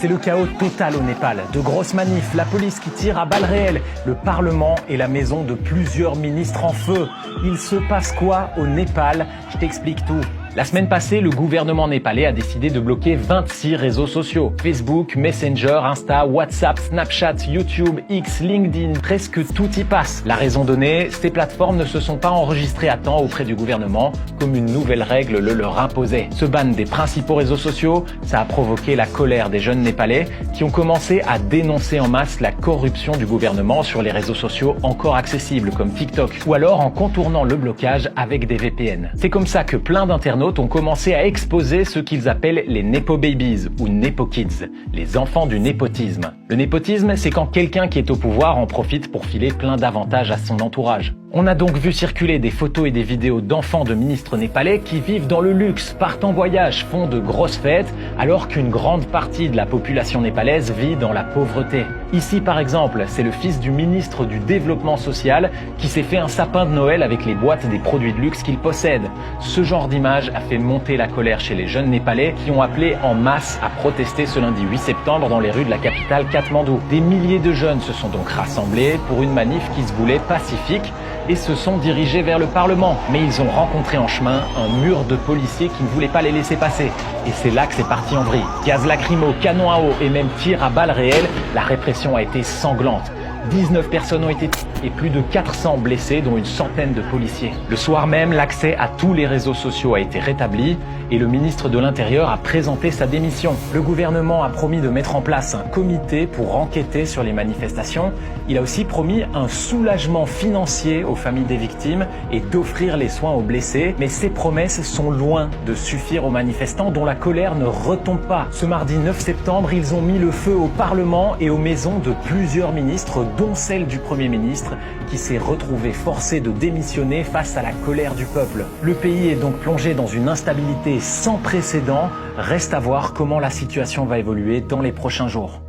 C'est le chaos total au Népal. De grosses manifs, la police qui tire à balles réelles, le Parlement et la maison de plusieurs ministres en feu. Il se passe quoi au Népal? Je t'explique tout. La semaine passée, le gouvernement népalais a décidé de bloquer 26 réseaux sociaux. Facebook, Messenger, Insta, WhatsApp, Snapchat, YouTube, X, LinkedIn, presque tout y passe. La raison donnée, ces plateformes ne se sont pas enregistrées à temps auprès du gouvernement, comme une nouvelle règle le leur imposait. Ce ban des principaux réseaux sociaux, ça a provoqué la colère des jeunes Népalais qui ont commencé à dénoncer en masse la corruption du gouvernement sur les réseaux sociaux encore accessibles comme TikTok, ou alors en contournant le blocage avec des VPN. C'est comme ça que plein d'internautes ont commencé à exposer ce qu'ils appellent les Nepo Babies ou Nepo Kids, les enfants du népotisme. Le népotisme, c'est quand quelqu'un qui est au pouvoir en profite pour filer plein d'avantages à son entourage. On a donc vu circuler des photos et des vidéos d'enfants de ministres népalais qui vivent dans le luxe, partent en voyage, font de grosses fêtes, alors qu'une grande partie de la population népalaise vit dans la pauvreté. Ici par exemple, c'est le fils du ministre du Développement social qui s'est fait un sapin de Noël avec les boîtes des produits de luxe qu'il possède. Ce genre d'image a fait monter la colère chez les jeunes Népalais qui ont appelé en masse à protester ce lundi 8 septembre dans les rues de la capitale Katmandou. Des milliers de jeunes se sont donc rassemblés pour une manif qui se voulait pacifique et se sont dirigés vers le Parlement. Mais ils ont rencontré en chemin un mur de policiers qui ne voulaient pas les laisser passer. Et c'est là que c'est parti en vrille. Gaz lacrymo, canon à eau et même tir à balles réelles, la répression a été sanglante. 19 personnes ont été tuées et plus de 400 blessés, dont une centaine de policiers. Le soir même, l'accès à tous les réseaux sociaux a été rétabli et le ministre de l'Intérieur a présenté sa démission. Le gouvernement a promis de mettre en place un comité pour enquêter sur les manifestations. Il a aussi promis un soulagement financier aux familles des victimes et d'offrir les soins aux blessés. Mais ces promesses sont loin de suffire aux manifestants dont la colère ne retombe pas. Ce mardi 9 septembre, ils ont mis le feu au Parlement et aux maisons de plusieurs ministres, dont celle du Premier ministre, qui s'est retrouvé forcé de démissionner face à la colère du peuple. Le pays est donc plongé dans une instabilité sans précédent. Reste à voir comment la situation va évoluer dans les prochains jours.